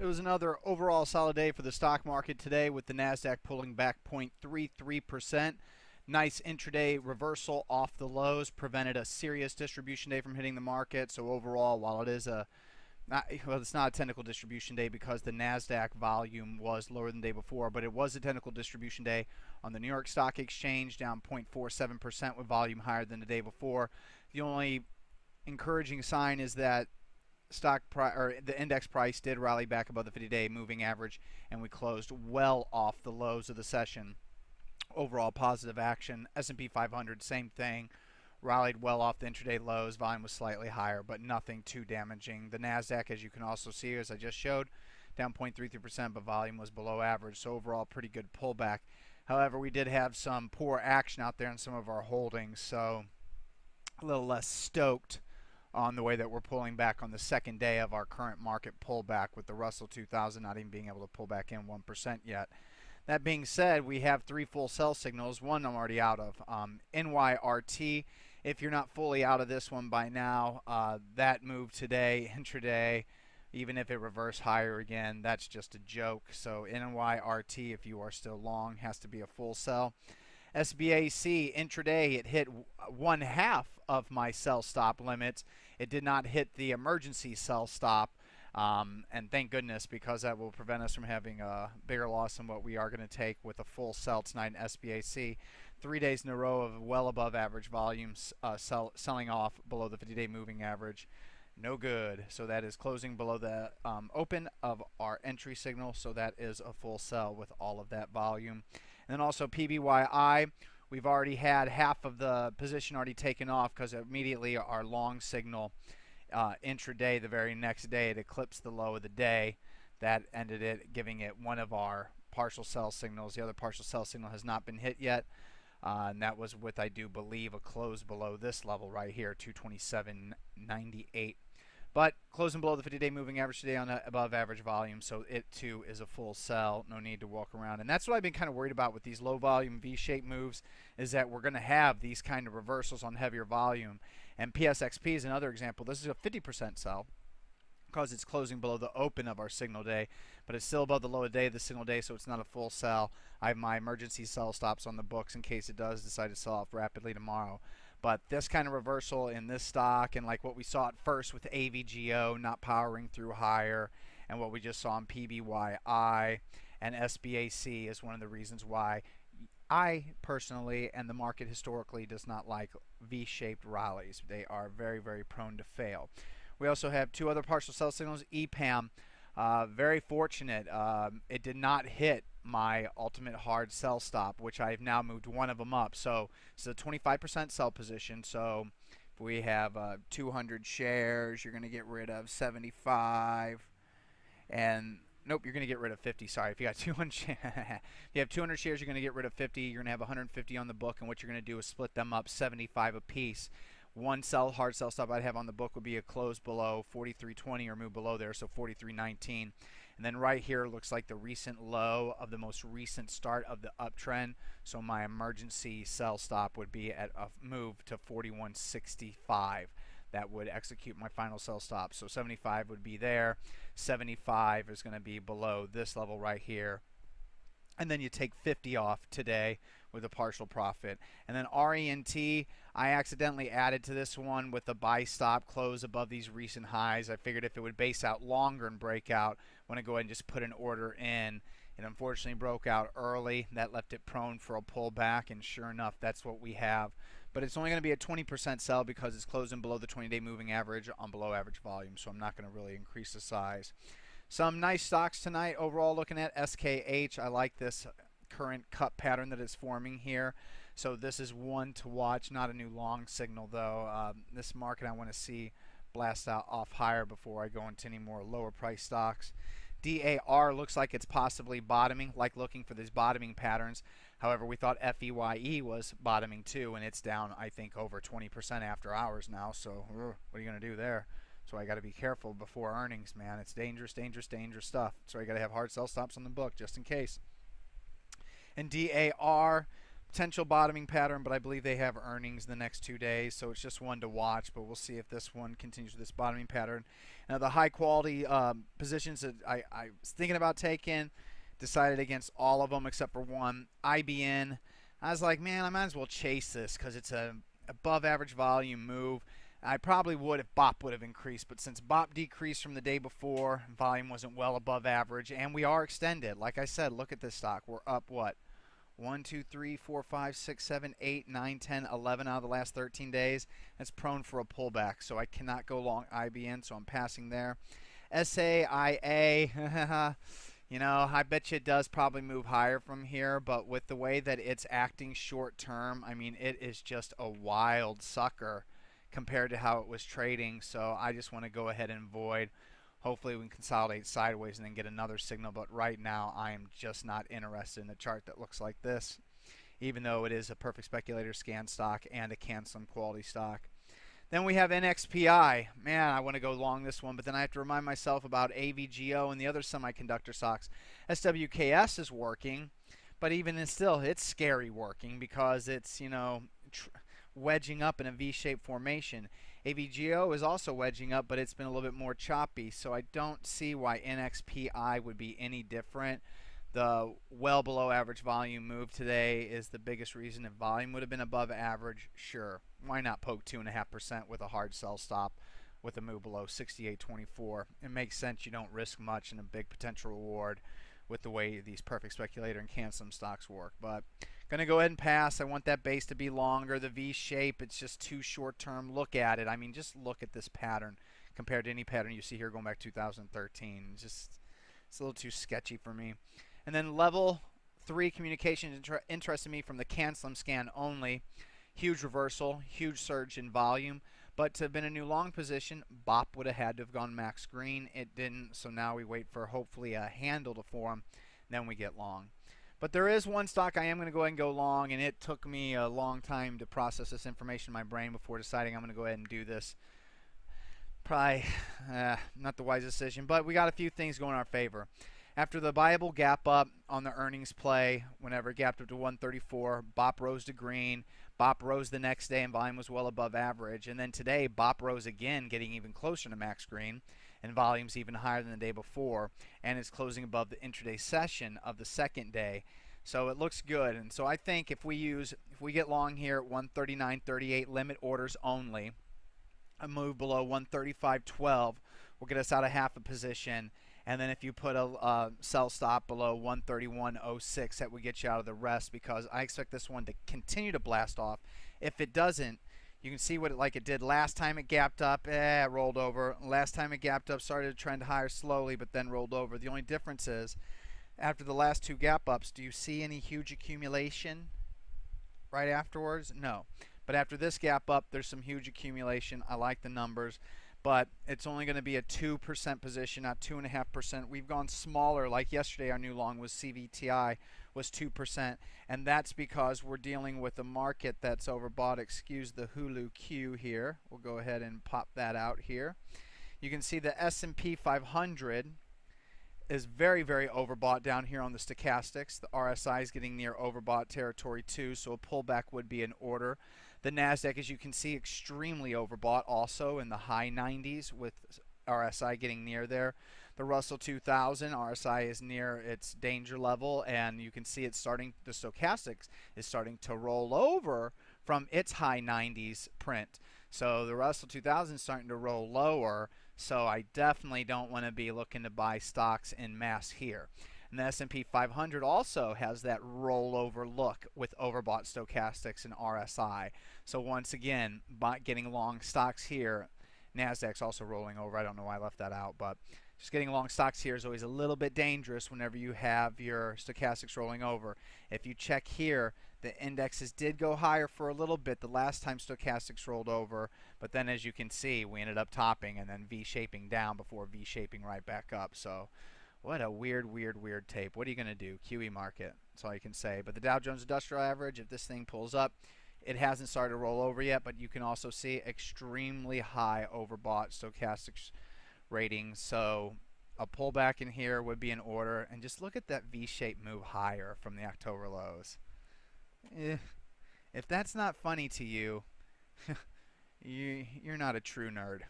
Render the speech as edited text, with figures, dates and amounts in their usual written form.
It was another overall solid day for the stock market today with the Nasdaq pulling back 0.33%. Nice intraday reversal off the lows prevented a serious distribution day from hitting the market. So overall, while it is it's not a technical distribution day because the Nasdaq volume was lower than the day before, but it was a technical distribution day on the New York Stock Exchange, down 0.47% with volume higher than the day before. The only encouraging sign is that the index price did rally back above the 50-day moving average, and we closed well off the lows of the session. Overall positive action. S&P 500, same thing, rallied well off the intraday lows. Volume was slightly higher, but nothing too damaging. The Nasdaq, as you can also see, as I just showed, down 0.33%, but volume was below average. So overall, pretty good pullback. However, we did have some poor action out there in some of our holdings, so a little less stoked on the way that we're pulling back on the second day of our current market pullback, with the Russell 2000 not even being able to pull back in 1% yet. That being said, we have three full sell signals. One I'm already out of. NYRT, if you're not fully out of this one by now, that move today, intraday, even if it reversed higher again, that's just a joke. So NYRT, if you are still long, has to be a full sell. SBAC intraday, it hit 1/2 of my sell stop limits. It did not hit the emergency sell stop, and thank goodness, because that will prevent us from having a bigger loss than what we are going to take with a full sell tonight in SBAC. 3 days in a row of well above average volumes, selling off below the 50-day moving average. No good. So that is closing below the open of our entry signal. So that is a full sell with all of that volume. And then also PBYI, we've already had half of the position already taken off because immediately our long signal intraday, the very next day, it eclipsed the low of the day. That ended it, giving it one of our partial sell signals. The other partial sell signal has not been hit yet. And that was with, I do believe, a close below this level right here, 227.98. But closing below the 50-day moving average today on the above average volume, so it too is a full sell. No need to walk around. And that's what I've been kind of worried about with these low volume V-shaped moves, is that we're going to have these kind of reversals on heavier volume. And PSXP is another example. This is a 50% sell because it's closing below the open of our signal day, but it's still above the low of the signal day, so it's not a full sell. I have my emergency sell stops on the books in case it does decide to sell off rapidly tomorrow. But this kind of reversal in this stock, and like what we saw at first with AVGO not powering through higher, and what we just saw in PBYI and SBAC, is one of the reasons why I personally, and the market historically, does not like V-shaped rallies. They are very, very prone to fail. We also have two other partial sell signals. EPAM, very fortunate. It did not hit my ultimate hard sell stop, which I've now moved one of them up. So it's a 25% sell position. So if we have 200 shares, you're going to get rid of 75. And nope, you're going to get rid of 50. Sorry, if you got 200 if you have 200 shares, you're going to get rid of 50. You're going to have 150 on the book, and what you're going to do is split them up 75 apiece. One hard sell stop I'd have on the book would be a close below 43.20 or move below there, so 43.19. And then right here looks like the recent low of the most recent start of the uptrend. So my emergency sell stop would be at a move to 41.65. That would execute my final sell stop. So 75 would be there. 75 is going to be below this level right here. And then you take 50 off today with a partial profit. And then RENT, I accidentally added to this one with a buy stop close above these recent highs. I figured if it would base out longer and break out, I want to go ahead and just put an order in. It unfortunately broke out early. That left it prone for a pullback, and sure enough, that's what we have. But it's only going to be a 20% sell because it's closing below the 20-day moving average on below average volume, so I'm not going to really increase the size. Some nice stocks tonight overall, looking at SKH. I like this current cut pattern that is forming here. So this is one to watch, not a new long signal though. This market I want to see blast out off higher before I go into any more lower price stocks. DAR looks like it's possibly bottoming, like looking for these bottoming patterns. However, we thought FEYE was bottoming too, and it's down, I think, over 20% after hours now. So what are you going to do there? So I got to be careful before earnings, man. It's dangerous, dangerous, dangerous stuff. So I got to have hard sell stops on the book just in case. And DAR, potential bottoming pattern, but I believe they have earnings in the next 2 days, so it's just one to watch. But we'll see if this one continues with this bottoming pattern. Now, the high quality positions that I was thinking about taking, decided against all of them except for one. IBN. I was like, man, I might as well chase this because it's a above average volume move. I probably would if BOP would have increased, but since BOP decreased from the day before, volume wasn't well above average, and we are extended. Like I said, look at this stock. We're up, what? 1, 2, 3, 4, 5, 6, 7, 8, 9, 10, 11 out of the last 13 days. That's prone for a pullback, so I cannot go long IBN, so I'm passing there. SAIA, you know, I bet you it does probably move higher from here, but with the way that it's acting short term, I mean, it is just a wild sucker compared to how it was trading, so I just want to go ahead and avoid. Hopefully we can consolidate sideways and then get another signal, but right now I am just not interested in a chart that looks like this, even though it is a perfect speculator scan stock and a CanSlim quality stock. Then we have NXPI. Man, I want to go long this one, but then I have to remind myself about AVGO and the other semiconductor stocks. SWKS is working, but even still, it's scary working because it's, you know, wedging up in a V-shaped formation. AVGO is also wedging up, but it's been a little bit more choppy, so I don't see why NXPI would be any different. The well below average volume move today is the biggest reason. If volume would have been above average, sure, why not poke 2.5% with a hard sell stop with a move below 68.24? It makes sense. You don't risk much and a big potential reward with the way these perfect speculator and CanSlim stocks work. But going to go ahead and pass. I want that base to be longer. The V shape, it's just too short term. Look at it. I mean, just look at this pattern compared to any pattern you see here going back 2013. It's a little too sketchy for me. And then level 3 communications interested me from the CanSlim scan only. Huge reversal, huge surge in volume. But to have been a new long position, BOP would have had to have gone max green. It didn't, so now we wait for hopefully a handle to form, then we get long. But there is one stock I am going to go ahead and go long, and it took me a long time to process this information in my brain before deciding I'm going to go ahead and do this. Probably not the wisest decision, but we got a few things going in our favor. After the Bible gap up on the earnings play, whenever it gapped up to 134, BOP rose to green. BOP rose the next day and volume was well above average. And then today, BOP rose again, getting even closer to max green, and volume's even higher than the day before, and it's closing above the intraday session of the second day. So it looks good. And so I think if we get long here at 139.38, limit orders only, a move below 135.12 will get us out of half a position. And then if you put a sell stop below 131.06, that would get you out of the rest, because I expect this one to continue to blast off. If it doesn't, you can see what it did last time it gapped up, it rolled over. Last time it gapped up, started to trend higher slowly, but then rolled over. The only difference is, after the last two gap ups, do you see any huge accumulation right afterwards? No. But after this gap up, there's some huge accumulation. I like the numbers. But it's only going to be a 2% position, not 2.5%. We've gone smaller. Like yesterday, our new long was CVTI was 2%, and that's because we're dealing with a market that's overbought. Excuse the Hulu Q here. We'll go ahead and pop that out here. You can see the S&P 500 is very, very overbought down here on the stochastics. The RSI is getting near overbought territory too, so a pullback would be in order. The NASDAQ, as you can see, extremely overbought also in the high 90s with RSI getting near there. The Russell 2000, RSI is near its danger level, and you can see it's starting, the stochastics is starting to roll over from its high 90s print. So the Russell 2000 is starting to roll lower, so I definitely don't want to be looking to buy stocks in mass here. And the S&P 500 also has that rollover look with overbought stochastics and RSI. So once again, getting long stocks here, NASDAQ's also rolling over. I don't know why I left that out, but just getting long stocks here is always a little bit dangerous whenever you have your stochastics rolling over. If you check here, the indexes did go higher for a little bit the last time stochastics rolled over, but then as you can see, we ended up topping and then V-shaping down before V-shaping right back up. So what a weird tape. What are you going to do? QE market. That's all you can say. But the Dow Jones Industrial Average, if this thing pulls up, it hasn't started to roll over yet, but you can also see extremely high overbought stochastics ratings. So a pullback in here would be in order. And just look at that V-shaped move higher from the October lows. If that's not funny to you, you're not a true nerd.